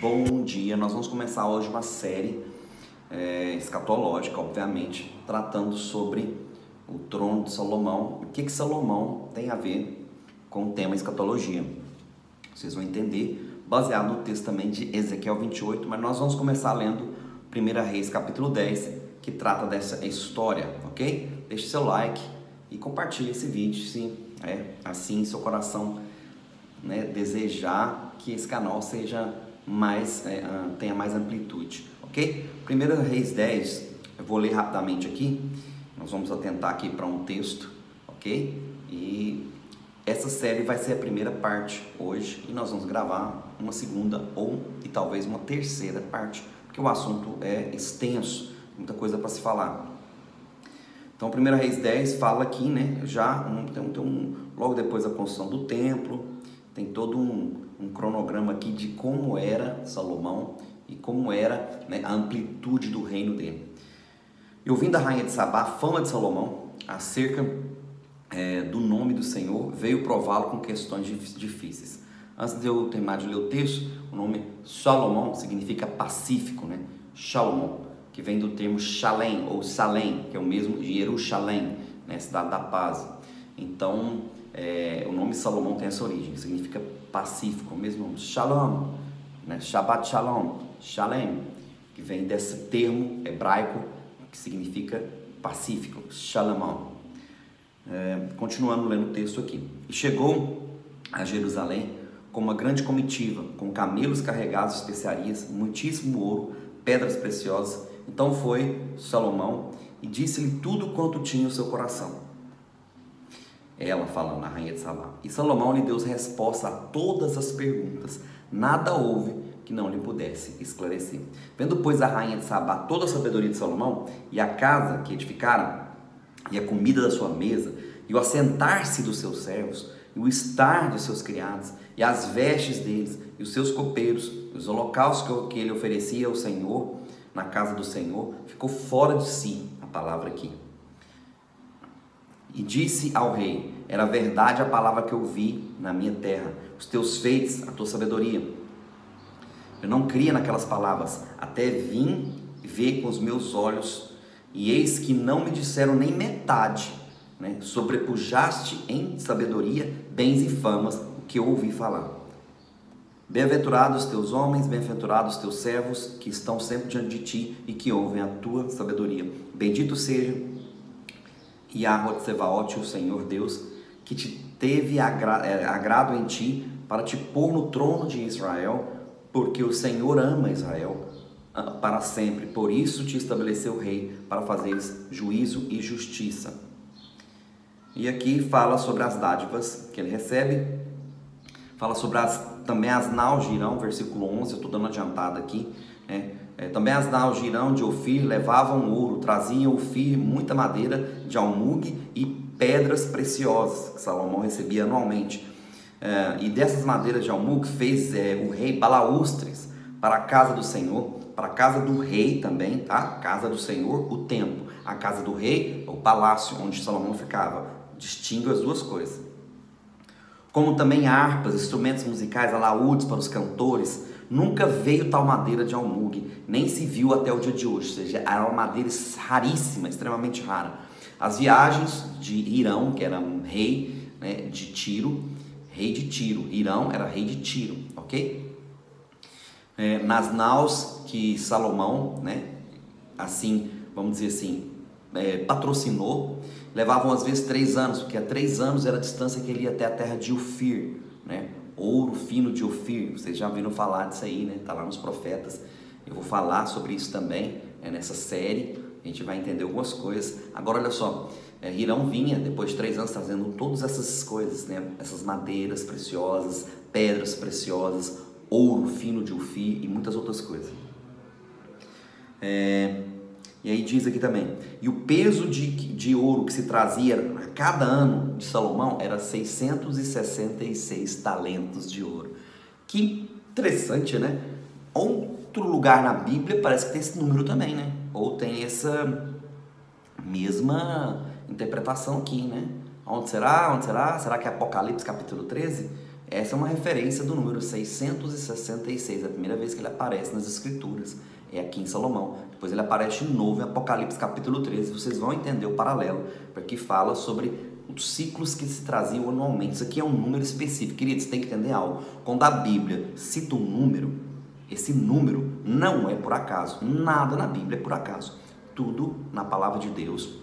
Bom dia, nós vamos começar hoje uma série escatológica, obviamente, tratando sobre o trono de Salomão. O que Salomão tem a ver com o tema escatologia. Vocês vão entender, baseado no texto também de Ezequiel 28, mas nós vamos começar lendo 1 Reis capítulo 10, que trata dessa história, ok? Deixe seu like e compartilhe esse vídeo, se assim seu coração desejar que esse canal seja tenha mais amplitude, ok? 1 Reis 10, eu vou ler rapidamente aqui, nós vamos atentar aqui para um texto, ok? E essa série vai ser a primeira parte hoje, e nós vamos gravar uma segunda e talvez uma terceira parte, porque o assunto é extenso, muita coisa para se falar. Então, 1 Reis 10 fala aqui, logo depois da construção do templo, tem todo um cronograma aqui de como era Salomão e como era a amplitude do reino dele. E ouvindo a rainha de Sabá a fama de Salomão acerca do nome do Senhor, veio prová-lo com questões difíceis. Antes de eu terminar de ler o texto, o nome Salomão significa pacífico, Shalom, que vem do termo Shalem ou Salem, que é o mesmo de Jerusalém, cidade da paz. Então, o nome Salomão tem essa origem, significa pacífico, o mesmo nome, Shalom, Shabbat Shalom, Shalem, que vem desse termo hebraico que significa pacífico, Shalom. Continuando lendo o texto aqui. E chegou a Jerusalém com uma grande comitiva, com camelos carregados de especiarias, muitíssimo ouro, pedras preciosas. Então foi Salomão e disse-lhe tudo quanto tinha o seu coração. Ela falando, a rainha de Sabá. E Salomão lhe deu resposta a todas as perguntas. Nada houve que não lhe pudesse esclarecer. Vendo, pois, a rainha de Sabá toda a sabedoria de Salomão, e a casa que edificaram, e a comida da sua mesa, e o assentar-se dos seus servos, e o estar de seus criados, e as vestes deles, e os seus copeiros, e os holocaustos que ele oferecia ao Senhor, na casa do Senhor, ficou fora de si, a palavra aqui. E disse ao rei, era verdade a palavra que eu vi na minha terra, os teus feitos, a tua sabedoria. Eu não cria naquelas palavras, até vim ver com os meus olhos, e eis que não me disseram nem metade, sobrepujaste em sabedoria, bens e famas, o que eu ouvi falar. Bem-aventurados os teus homens, bem-aventurados os teus servos, que estão sempre diante de ti e que ouvem a tua sabedoria. Bendito seja Yahweh Tsevaot, o Senhor Deus, que te teve agrado em ti, para te pôr no trono de Israel, porque o Senhor ama Israel para sempre. Por isso te estabeleceu rei, para fazeres juízo e justiça. E aqui fala sobre as dádivas que ele recebe, fala sobre também as naus de Irão, versículo 11, eu estou dando adiantada aqui, também as naus de Irão de Ofir levavam ouro, traziam Ofir muita madeira de almugue e pedras preciosas que Salomão recebia anualmente. E dessas madeiras de almugue fez o rei balaústres para a casa do Senhor, para a casa do rei também, tá? Casa do Senhor, o templo. A casa do rei, o palácio onde Salomão ficava. Distingue as duas coisas. Como também harpas, instrumentos musicais, alaúdes para os cantores. Nunca veio tal madeira de almugue, nem se viu até o dia de hoje, ou seja, era uma madeira raríssima, extremamente rara. As viagens de Irão, que era um rei de Tiro, Irão era rei de Tiro, ok? Nas naus que Salomão, assim, vamos dizer assim, patrocinou, levavam às vezes 3 anos, porque há 3 anos era a distância que ele ia até a terra de Ofir, ouro fino de Ofir, vocês já viram falar disso aí, está lá nos profetas. Eu vou falar sobre isso também nessa série, a gente vai entender algumas coisas. Agora olha só, Irão vinha depois de 3 anos trazendo todas essas coisas, essas madeiras preciosas, pedras preciosas, ouro fino de Ofir e muitas outras coisas. E aí diz aqui também, e o peso de ouro que se trazia a cada ano de Salomão era 666 talentos de ouro. Que interessante, Outro lugar na Bíblia parece que tem esse número também, Ou tem essa mesma interpretação aqui, Onde será? Será que é Apocalipse capítulo 13? Essa é uma referência do número 666, a primeira vez que ele aparece nas Escrituras, é aqui em Salomão. Depois ele aparece de novo em Apocalipse capítulo 13, vocês vão entender o paralelo, porque fala sobre os ciclos que se traziam anualmente. Isso aqui é um número específico, queridos, tem que entender algo. Quando a Bíblia cita um número, esse número não é por acaso, nada na Bíblia é por acaso. Tudo na palavra de Deus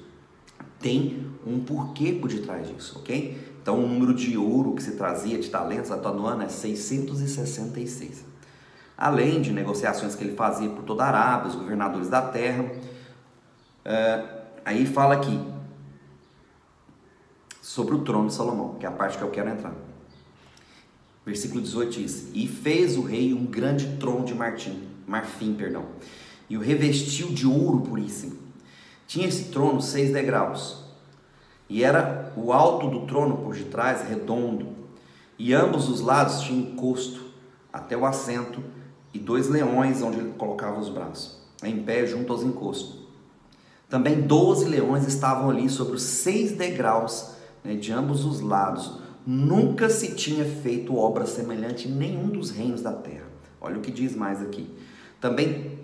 tem um porquê por detrás disso, ok? Então o número de ouro que se trazia de talentos até no ano é 666. Além de negociações que ele fazia por toda a Arábia, os governadores da terra. Aí fala aqui sobre o trono de Salomão, que é a parte que eu quero entrar. Versículo 18 diz: E fez o rei um grande trono de marfim, e o revestiu de ouro puríssimo. Tinha esse trono 6 degraus, e era o alto do trono por detrás redondo, e ambos os lados tinham encosto até o assento, e 2 leões onde ele colocava os braços, em pé junto aos encostos. Também 12 leões estavam ali sobre os 6 degraus, de ambos os lados. Nunca se tinha feito obra semelhante em nenhum dos reinos da terra. Olha o que diz mais aqui. Também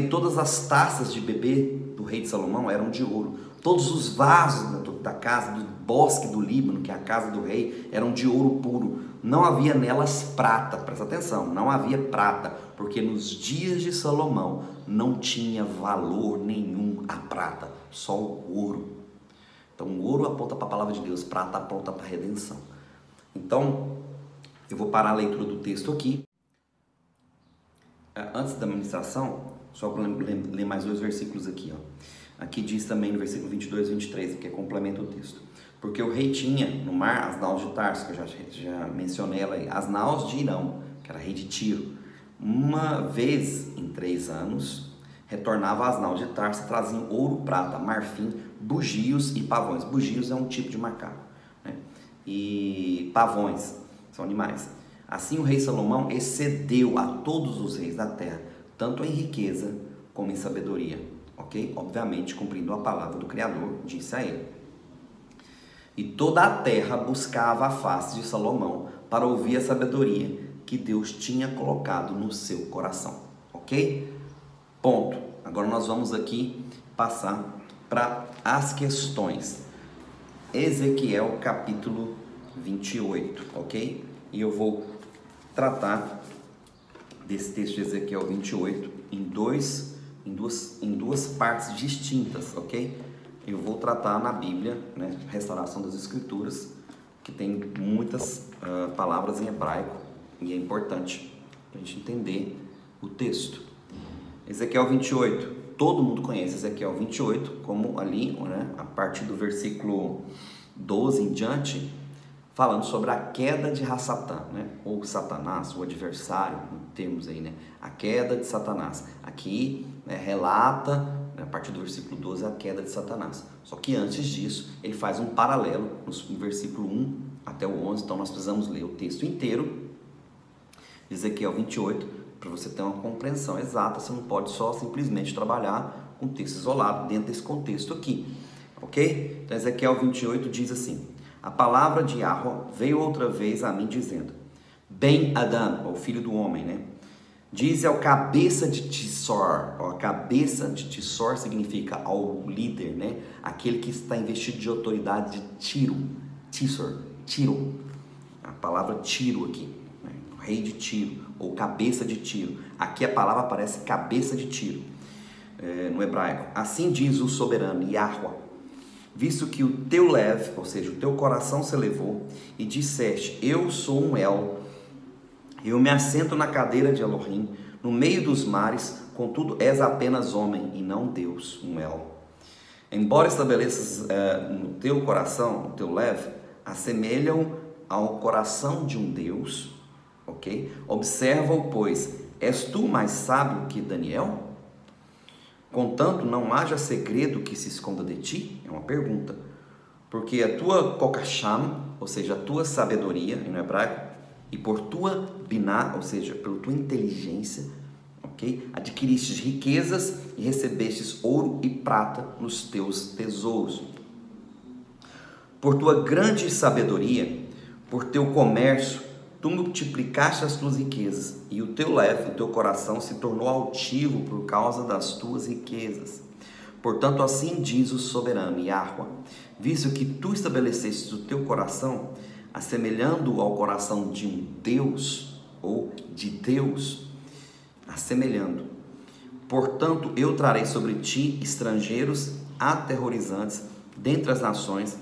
todas as taças de beber do rei de Salomão eram de ouro. Todos os vasos da casa, do bosque do Líbano, que é a casa do rei, eram de ouro puro. Não havia nelas prata, presta atenção, não havia prata, porque nos dias de Salomão não tinha valor nenhum a prata, só o ouro. Então o ouro aponta para a palavra de Deus, prata aponta para a redenção. Então eu vou parar a leitura do texto aqui. Antes da ministração, só para ler mais 2 versículos aqui. Aqui diz também no versículo 22 e 23, que complementa o texto. Porque o rei tinha no mar as naus de Tarso, que eu já mencionei ela aí, as naus de Irão, que era rei de Tiro. Uma vez em 3 anos, retornava às naus de Tarso e traziam ouro, prata, marfim, bugios e pavões. Bugios é um tipo de macaco, e pavões são animais. Assim o rei Salomão excedeu a todos os reis da terra, tanto em riqueza como em sabedoria, ok? Obviamente cumprindo a palavra do Criador, disse a ele. E toda a terra buscava a face de Salomão para ouvir a sabedoria que Deus tinha colocado no seu coração, ok? Ponto. Agora nós vamos aqui passar para as questões. Ezequiel capítulo 28, ok? E eu vou tratar desse texto de Ezequiel 28 em duas partes distintas, ok? Eu vou tratar na Bíblia, restauração das Escrituras, que tem muitas palavras em hebraico, e é importante a gente entender o texto. Ezequiel 28, todo mundo conhece Ezequiel 28, como ali, a partir do versículo 12 em diante, falando sobre a queda de Rassatã, ou Satanás, o adversário, em termos aí, a queda de Satanás. Aqui relata, a partir do versículo 12, a queda de Satanás. Só que antes disso, ele faz um paralelo no versículo 1 até o 11, então nós precisamos ler o texto inteiro, Ezequiel 28, para você ter uma compreensão exata. Você não pode só simplesmente trabalhar com texto isolado dentro desse contexto aqui, ok? Então Ezequiel 28 diz assim: a palavra de Yahweh veio outra vez a mim dizendo: Ben Adam, o filho do homem, diz ao cabeça de Tissor. A cabeça de Tissor significa ao líder, aquele que está investido de autoridade de Tiro. Tissor, Tiro. A palavra Tiro aqui, o rei de Tiro, ou cabeça de Tiro. Aqui a palavra aparece cabeça de Tiro, no hebraico. Assim diz o soberano Yahweh: visto que o teu leve, ou seja, o teu coração se elevou, e disseste: eu sou um El, eu me assento na cadeira de Elohim, no meio dos mares, contudo és apenas homem e não Deus, um El. Embora estabeleças no teu coração, o teu leve, assemelham ao coração de um Deus, ok? Observa-o, pois, és tu mais sábio que Daniel? Contanto, não haja segredo que se esconda de ti? É uma pergunta. Porque a tua kokasham, ou seja, a tua sabedoria, em hebraico, e por tua biná, ou seja, pela tua inteligência, ok? Adquiristes riquezas e recebestes ouro e prata nos teus tesouros. Por tua grande sabedoria por teu comércio, tu multiplicaste as tuas riquezas, e o teu coração se tornou altivo por causa das tuas riquezas. Portanto, assim diz o soberano Yahuwah, visto que tu estabeleceste o teu coração, assemelhando ao coração de um Deus, ou de Deus, assemelhando. Portanto, eu trarei sobre ti estrangeiros aterrorizantes dentre as nações,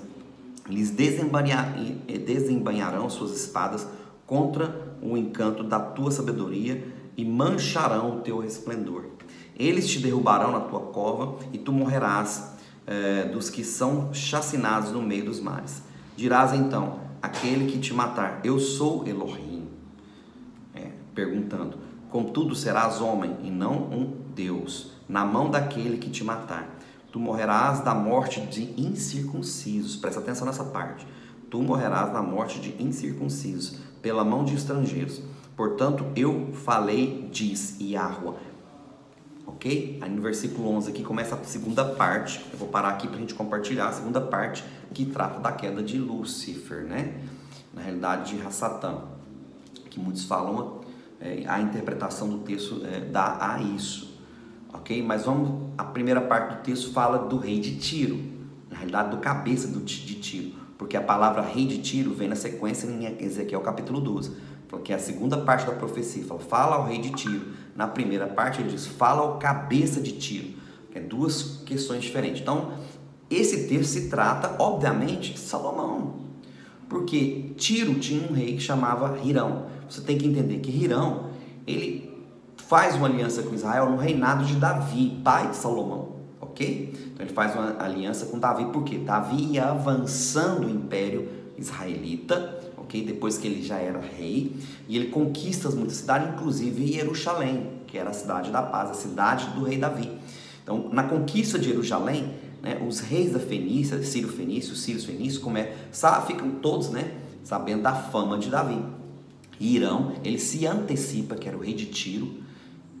lhes desembainharão suas espadas contra o encanto da tua sabedoria e mancharão o teu resplendor. Eles te derrubarão na tua cova e tu morrerás dos que são chacinados no meio dos mares. Dirás então, aquele que te matar, eu sou Elohim. Perguntando, contudo serás homem e não um Deus, na mão daquele que te matar. Tu morrerás da morte de incircuncisos. Presta atenção nessa parte. Tu morrerás da morte de incircuncisos, pela mão de estrangeiros. Portanto, eu falei, diz Yahuwah. Ok? Aí no versículo 11 aqui começa a segunda parte. Eu vou parar aqui para a gente compartilhar a segunda parte, que trata da queda de Lúcifer, né? Na realidade de Hassatan, que muitos falam, a interpretação do texto dá a isso. Ok? Mas a primeira parte do texto fala do rei de Tiro, na realidade do cabeça de Tiro, porque a palavra rei de Tiro vem na sequência em Ezequiel capítulo 12, porque é a segunda parte da profecia, fala ao rei de Tiro. Na primeira parte ele diz, fala ao cabeça de Tiro, que é duas questões diferentes. Então, esse texto se trata, obviamente, de Salomão, porque Tiro tinha um rei que chamava Hirão. Você tem que entender que Hirão, ele faz uma aliança com Israel no reinado de Davi, pai de Salomão, ok? Então ele faz uma aliança com Davi, porque Davi ia avançando o império israelita, ok? Depois que ele já era rei, e ele conquista muitas cidades, inclusive Jerusalém, que era a cidade da paz, a cidade do rei Davi. Então, na conquista de Jerusalém, né, os reis da Fenícia, Sírio-Fenício, Sírios-Fenícios, ficam todos, né, sabendo da fama de Davi. E Hirão, ele se antecipa, que era o rei de Tiro,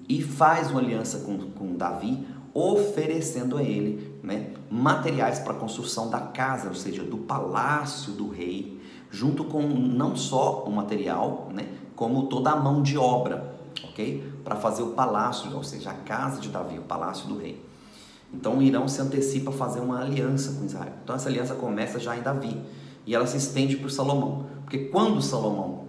e faz uma aliança com Davi, oferecendo a ele, né, materiais para a construção da casa, ou seja, do palácio do rei, junto com não só o material, né, como toda a mão de obra, ok? Para fazer o palácio, ou seja, a casa de Davi, o palácio do rei. Então Hirão se antecipa a fazer uma aliança com Israel. Então essa aliança começa já em Davi, e ela se estende por Salomão, porque quando Salomão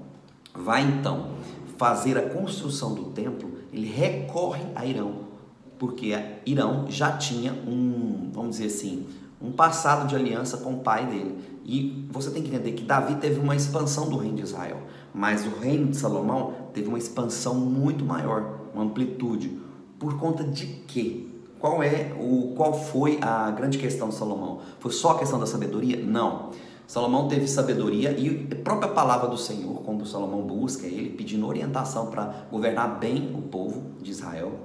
vai então fazer a construção do templo, ele recorre a Hirão, porque Hirão já tinha vamos dizer assim, um passado de aliança com o pai dele. E você tem que entender que Davi teve uma expansão do reino de Israel, mas o reino de Salomão teve uma expansão muito maior, uma amplitude. Por conta de quê? Qual foi a grande questão de Salomão? Foi só a questão da sabedoria? Não. Salomão teve sabedoria e a própria palavra do Senhor, quando Salomão busca ele, pedindo orientação para governar bem o povo de Israel,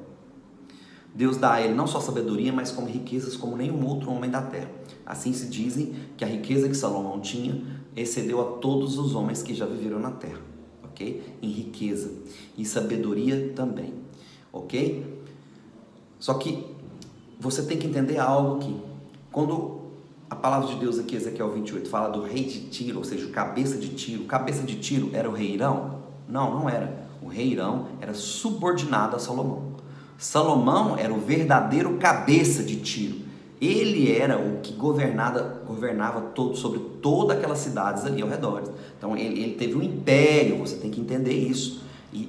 Deus dá a ele não só sabedoria, mas como riquezas como nenhum outro homem da terra. Assim se dizem que a riqueza que Salomão tinha excedeu a todos os homens que já viveram na terra, ok? Em riqueza e sabedoria também, ok? Só que você tem que entender algo aqui. Quando a palavra de Deus aqui, Ezequiel 28, fala do rei de Tiro, ou seja, o cabeça de Tiro era o rei Hirão? Não, não era. O rei Hirão era subordinado a Salomão. Salomão era o verdadeiro cabeça de Tiro. Ele era o que governava sobre todas aquelas cidades ali ao redor. Então ele teve um império, você tem que entender isso. E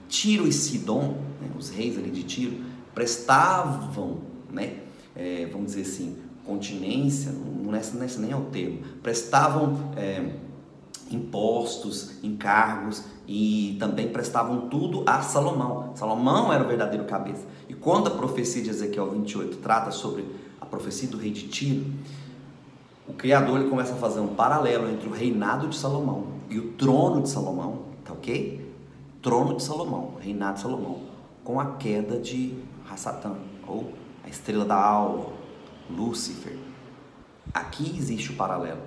Tiro e Sidom, né, os reis ali de Tiro, prestavam, né, vamos dizer assim, continência, não é nem o termo, prestavam impostos, encargos e também prestavam tudo a Salomão. Salomão era o verdadeiro cabeça. E quando a profecia de Ezequiel 28 trata sobre a profecia do rei de Tiro, o Criador ele começa a fazer um paralelo entre o reinado de Salomão e o trono de Salomão, tá ok? Trono de Salomão, reinado de Salomão, com a queda de Hassatan, ou a estrela da alva, Lúcifer. Aqui existe o paralelo.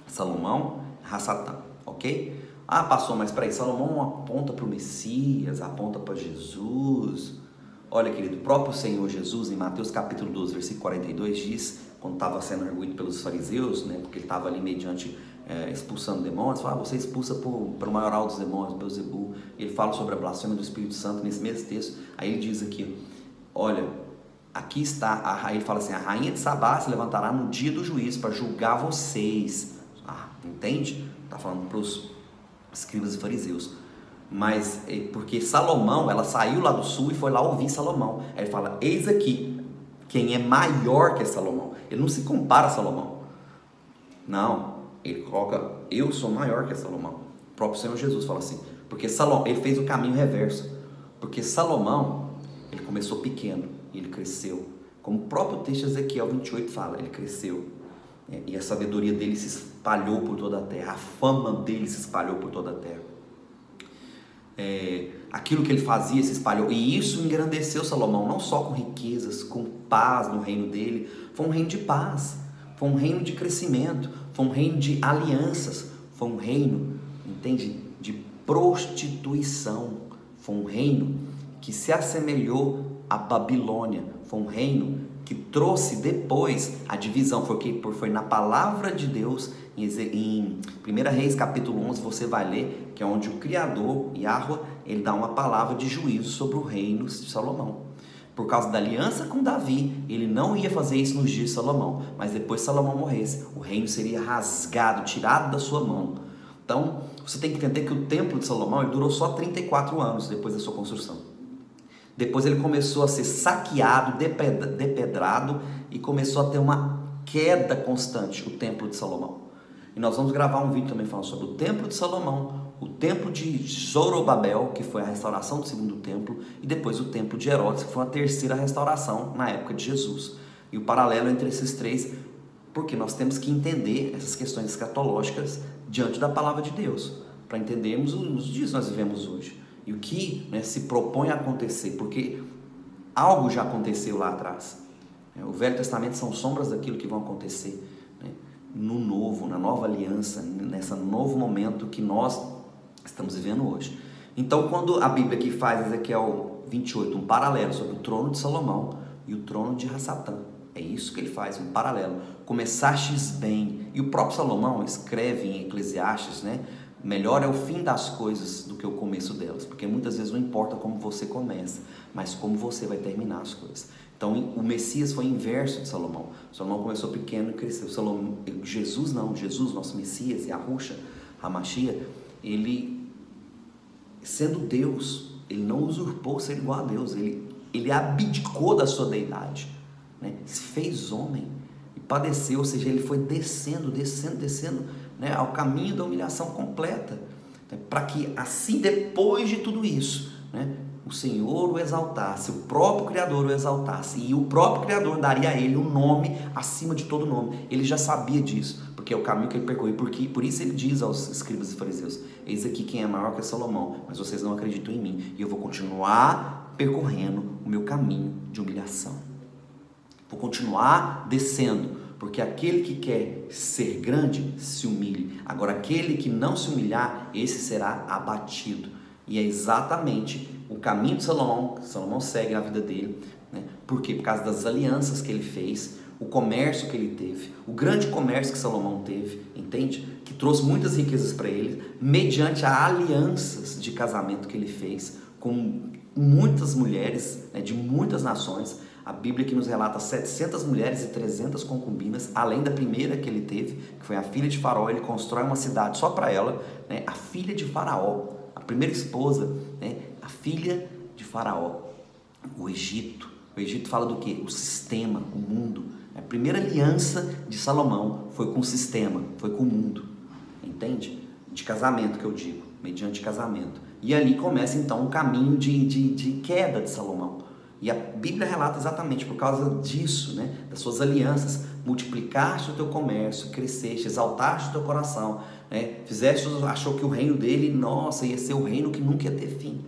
Salomão, Hassatan, ok? Ah, passou, mas peraí, Salomão aponta para o Messias, aponta para Jesus. Olha, querido, o próprio Senhor Jesus, em Mateus capítulo 12, versículo 42, diz, quando estava sendo arguído pelos fariseus, né, porque ele estava ali mediante expulsando demônios, fala, você expulsa pelo maioral dos demônios, Beelzebul. Ele fala sobre a blasfêmia do Espírito Santo nesse mesmo texto. Aí ele diz aqui, olha, aqui está, aí ele fala assim, a rainha de Sabá se levantará no dia do juízo para julgar vocês. Entende? Está falando para os escribas e fariseus. Mas porque Salomão, ela saiu lá do sul e foi lá ouvir Salomão. Aí ele fala, eis aqui quem é maior que Salomão. Ele não se compara a Salomão. Não, ele coloca, eu sou maior que Salomão. O próprio Senhor Jesus fala assim, porque Salomão, ele fez o caminho reverso. Porque Salomão, ele começou pequeno e ele cresceu. Como o próprio texto de Ezequiel 28 fala, ele cresceu. E a sabedoria dele se espalhou por toda a terra. A fama dele se espalhou por toda a terra. Aquilo que ele fazia se espalhou. E isso engrandeceu Salomão, não só com riquezas, com paz no reino dele. Foi um reino de paz. Foi um reino de crescimento. Foi um reino de alianças. Foi um reino, entende? De prostituição. Foi um reino que se assemelhou à Babilônia. Foi um reino que trouxe depois a divisão, foi na palavra de Deus, em 1 Reis capítulo 11, você vai ler, que é onde o Criador, Yahweh, ele dá uma palavra de juízo sobre o reino de Salomão. Por causa da aliança com Davi, ele não ia fazer isso nos dias de Salomão, mas depois que Salomão morresse, o reino seria rasgado, tirado da sua mão. Então, você tem que entender que o templo de Salomão ele durou só 34 anos depois da sua construção. Depois ele começou a ser saqueado, depedrado e começou a ter uma queda constante, o templo de Salomão. E nós vamos gravar um vídeo também falando sobre o templo de Salomão, o templo de Zorobabel, que foi a restauração do segundo templo, e depois o templo de Herodes, que foi a terceira restauração na época de Jesus. E o paralelo entre esses três, porque nós temos que entender essas questões escatológicas diante da palavra de Deus, para entendermos os dias que nós vivemos hoje. E o que se propõe a acontecer, porque algo já aconteceu lá atrás. O Velho Testamento são sombras daquilo que vão acontecer no novo, na nova aliança, nesse novo momento que nós estamos vivendo hoje. Então, quando a Bíblia aqui faz Ezequiel 28, um paralelo sobre o trono de Salomão e o trono de Rassatã, é isso que ele faz, um paralelo. Começastes bem. E o próprio Salomão escreve em Eclesiastes, melhor é o fim das coisas do que o começo delas, porque muitas vezes não importa como você começa, mas como você vai terminar as coisas. Então o Messias foi inverso de Salomão. Salomão começou pequeno e cresceu. Jesus, nosso Messias, Yahushua, HaMashiach, ele, sendo Deus, ele não usurpou ser igual a Deus, ele abdicou da sua deidade, se fez homem e padeceu, ou seja, ele foi descendo, ao caminho da humilhação completa, para que assim, depois de tudo isso, o Senhor o exaltasse, o próprio Criador o exaltasse, e o próprio Criador daria a ele um nome acima de todo nome. Ele já sabia disso, porque é o caminho que ele percorreu, por isso ele diz aos escribas e fariseus, eis aqui quem é maior que Salomão, mas vocês não acreditam em mim, e eu vou continuar percorrendo o meu caminho de humilhação, vou continuar descendo, porque aquele que quer ser grande, se humilhe. Agora, aquele que não se humilhar, esse será abatido. E é exatamente o caminho de Salomão, que Salomão segue na vida dele. Por quê? Por causa das alianças que ele fez, o comércio que ele teve, o grande comércio que Salomão teve, entende? Que trouxe muitas riquezas para ele, mediante as alianças de casamento que ele fez com muitas mulheres, de muitas nações. A Bíblia que nos relata 700 mulheres e 300 concubinas, além da primeira que ele teve, que foi a filha de Faraó. Ele constrói uma cidade só para ela, a filha de Faraó, a primeira esposa, a filha de Faraó. O Egito fala do quê? O sistema, o mundo. A primeira aliança de Salomão foi com o sistema, foi com o mundo, entende? De casamento que eu digo, mediante casamento. E ali começa então um caminho de queda de Salomão. E a Bíblia relata exatamente por causa disso, das suas alianças, multiplicaste o teu comércio, cresceste, exaltaste o teu coração, achou que o reino dele, ia ser o reino que nunca ia ter fim.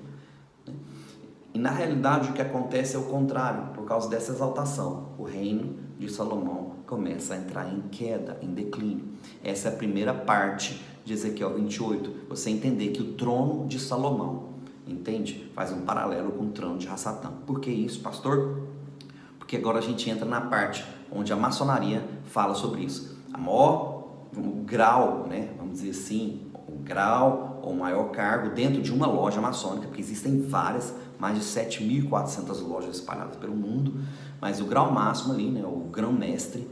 E na realidade o que acontece é o contrário, por causa dessa exaltação, o reino de Salomão começa a entrar em queda, em declínio. Essa é a primeira parte de Ezequiel 28, você entender que o trono de Salomão, entende? Faz um paralelo com o trono de Rassatã. Por que isso, pastor? Porque agora a gente entra na parte onde a maçonaria fala sobre isso. A maior o grau, né, vamos dizer assim, o grau ou maior cargo dentro de uma loja maçônica, porque existem várias, mais de 7.400 lojas espalhadas pelo mundo, mas o grau máximo ali, né, o grão-mestre,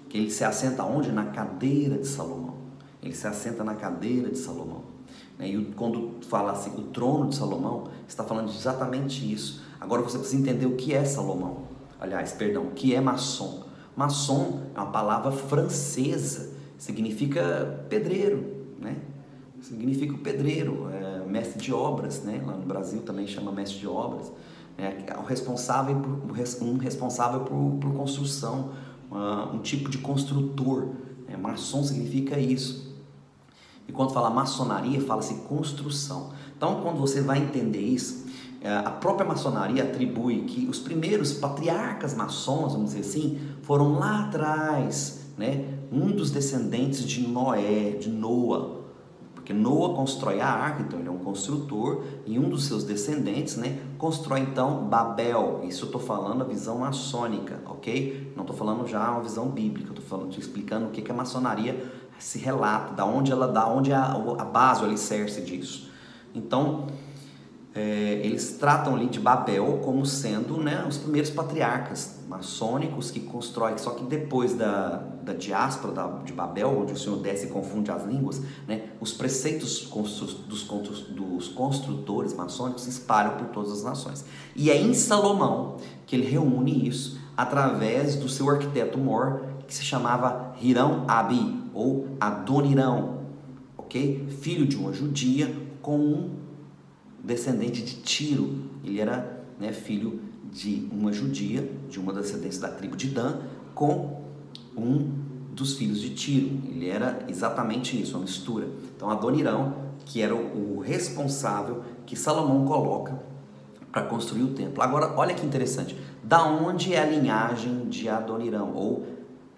que ele se assenta onde? Na cadeira de Salomão. Ele se assenta na cadeira de Salomão. E quando fala assim, o trono de Salomão, está falando exatamente isso. Agora você precisa entender o que é Salomão. Aliás, perdão, o que é maçom. Maçom é uma palavra francesa, significa pedreiro, né? Significa o pedreiro, mestre de obras, né? Lá no Brasil também chama mestre de obras. O responsável um responsável por construção, um tipo de construtor. Maçom significa isso. E quando fala maçonaria, fala-se construção. Então, quando você vai entender isso, a própria maçonaria atribui que os primeiros patriarcas maçons, vamos dizer assim, foram lá atrás, né? Um dos descendentes de Noé, de Noa, porque Noa constrói a arca, então ele é um construtor, e um dos seus descendentes, né, constrói então Babel. Isso eu estou falando a visão maçônica, ok? Não estou falando já uma visão bíblica, estou te explicando o que a maçonaria se relata, da onde a base, o alicerce disso. Então, eles tratam ali de Babel como sendo, né, os primeiros patriarcas maçônicos que constroem, só que depois da diáspora de Babel, onde o Senhor desce e confunde as línguas, né, os preceitos dos construtores maçônicos se espalham por todas as nações. E é em Salomão que ele reúne isso através do seu arquiteto mor, que se chamava Hirão-Abi, ou Adonirão, ok? Filho de uma judia com um descendente de Tiro. Ele era, né, filho de uma judia, de uma descendência da tribo de Dan, com um dos filhos de Tiro. Ele era exatamente isso, uma mistura. Então Adonirão, que era o responsável que Salomão coloca para construir o templo. Agora, olha que interessante. Da onde é a linhagem de Adonirão? Ou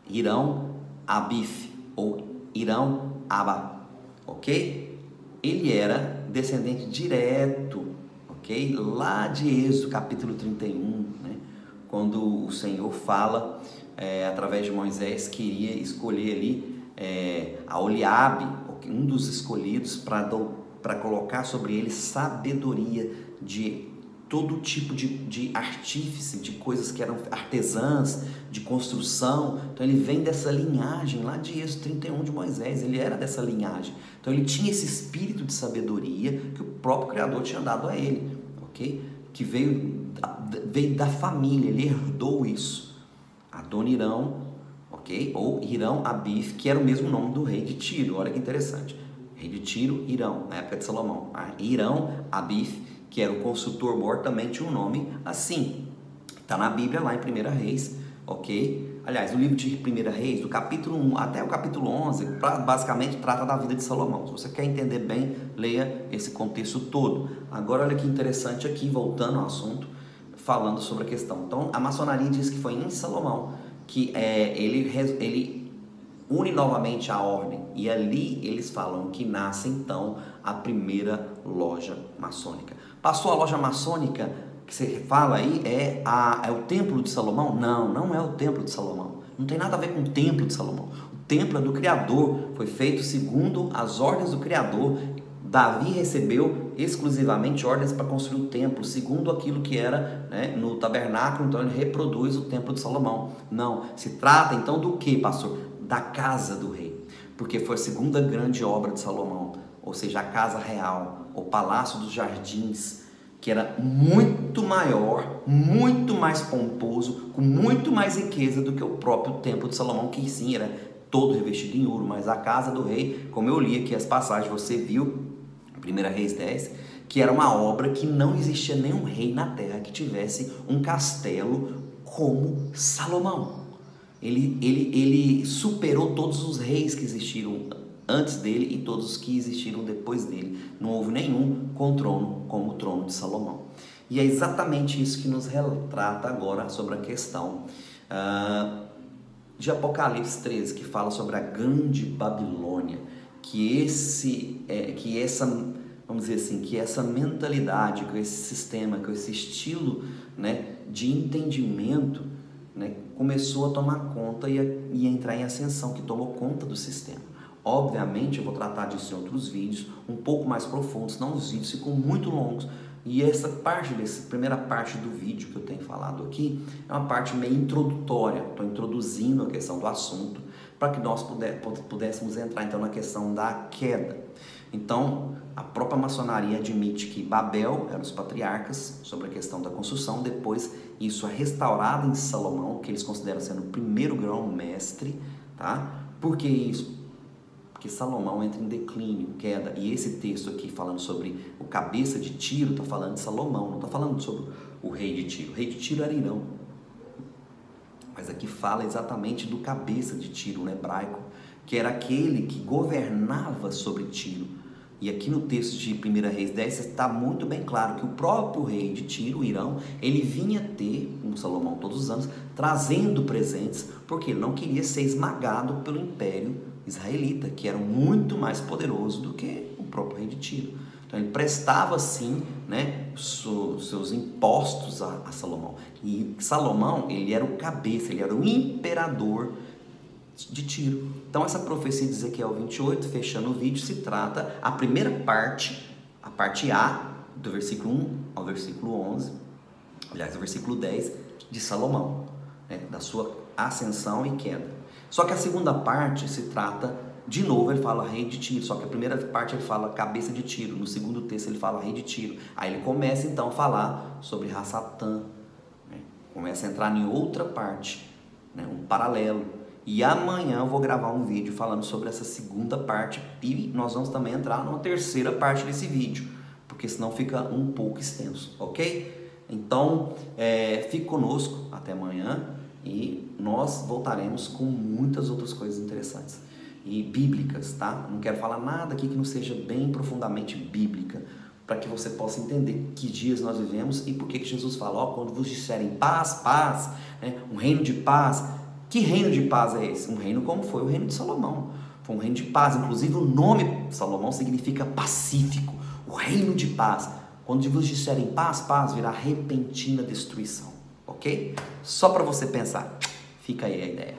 Hirão-Abif, ou Hirão-Aba, ok? Ele era descendente direto, ok? Lá de Êxodo capítulo 31, né? Quando o Senhor fala, através de Moisés, que iria escolher ali a Oliabe, um dos escolhidos, para colocar sobre ele sabedoria de todo tipo de artífice, de coisas que eram artesãs, de construção. Então ele vem dessa linhagem lá de Êxodo 31 de Moisés, ele era dessa linhagem. Então ele tinha esse espírito de sabedoria que o próprio Criador tinha dado a ele, ok? Que veio da família, ele herdou isso. Adonirão, ok? Ou Hirão-Abif, que era o mesmo nome do rei de Tiro. Olha que interessante. Rei de Tiro, Hirão, na época de Salomão. Hirão-Abif, que era o construtor mor, também tinha um nome assim. Está na Bíblia, lá em 1 Reis, ok? Aliás, o livro de 1 Reis, do capítulo 1 até o capítulo 11, basicamente trata da vida de Salomão. Se você quer entender bem, leia esse contexto todo. Agora, olha que interessante aqui, voltando ao assunto, falando sobre a questão. Então, a maçonaria diz que foi em Salomão que ele une novamente a ordem. E ali eles falam que nasce, então, a primeira loja maçônica. Passou a loja maçônica, que você fala aí, é o templo de Salomão? Não, não é o templo de Salomão. Não tem nada a ver com o templo de Salomão. O templo é do Criador, foi feito segundo as ordens do Criador. Davi recebeu exclusivamente ordens para construir o templo, segundo aquilo que era, né, no tabernáculo. Então ele reproduz o templo de Salomão. Não, se trata então do que, pastor? Da casa do rei, porque foi a segunda grande obra de Salomão, ou seja, a casa real, o palácio dos jardins, que era muito maior, muito mais pomposo, com muito mais riqueza do que o próprio templo de Salomão, que sim, era todo revestido em ouro. Mas a casa do rei, como eu li aqui as passagens, você viu, 1 Reis 10, que era uma obra que não existia nenhum rei na terra que tivesse um castelo como Salomão. Ele superou todos os reis que existiram antes dele e todos os que existiram depois dele. Não houve nenhum com trono como o trono de Salomão. E é exatamente isso que nos retrata agora sobre a questão de Apocalipse 13, que fala sobre a grande Babilônia, que essa, vamos dizer assim, que essa mentalidade, que esse sistema, que esse estilo, né, de entendimento, né, começou a tomar conta e a entrar em ascensão, que tomou conta do sistema. Obviamente eu vou tratar disso em outros vídeos, um pouco mais profundos, senão os vídeos ficam muito longos. E essa primeira parte do vídeo que eu tenho falado aqui, é uma parte meio introdutória, estou introduzindo a questão do assunto, para que nós pudéssemos entrar então na questão da queda. Então, a própria maçonaria admite que Babel eram os patriarcas sobre a questão da construção, depois isso é restaurado em Salomão, que eles consideram sendo o primeiro grão-mestre, tá? Por que isso? Porque Salomão entra em declínio, queda, e esse texto aqui falando sobre o cabeça de Tiro, está falando de Salomão, não está falando sobre o rei de Tiro. O rei de Tiro era Irão, mas aqui fala exatamente do cabeça de Tiro, no hebraico, que era aquele que governava sobre Tiro. E aqui no texto de 1 Reis 10 está muito bem claro que o próprio rei de Tiro, Irão, ele vinha ter, com Salomão todos os anos, trazendo presentes, porque ele não queria ser esmagado pelo império israelita, que era muito mais poderoso do que o próprio rei de Tiro. Então ele prestava sim, né, seus impostos a Salomão. E Salomão, ele era o cabeça, ele era o imperador de Tiro. Então essa profecia de Ezequiel 28, fechando o vídeo, se trata, a primeira parte, a parte A, do versículo 1 ao versículo 11, aliás, do versículo 10, de Salomão, né, da sua ascensão e queda. Só que a segunda parte se trata, de novo ele fala rei de Tiro, só que a primeira parte ele fala cabeça de Tiro, no segundo texto ele fala rei de Tiro. Aí ele começa então a falar sobre Rassatã, né, começa a entrar em outra parte, né, um paralelo. E amanhã eu vou gravar um vídeo falando sobre essa segunda parte e nós vamos também entrar numa terceira parte desse vídeo, porque senão fica um pouco extenso, ok? Então, fique conosco até amanhã e nós voltaremos com muitas outras coisas interessantes e bíblicas, tá? Não quero falar nada aqui que não seja bem profundamente bíblica, para que você possa entender que dias nós vivemos e por que Jesus fala, quando vos disserem paz, paz, né? Um reino de paz. Que reino de paz é esse? Um reino como foi o reino de Salomão. Foi um reino de paz. Inclusive o nome Salomão significa pacífico. O reino de paz. Quando vos disserem paz, paz, virá repentina destruição. Ok? Só para você pensar. Fica aí a ideia.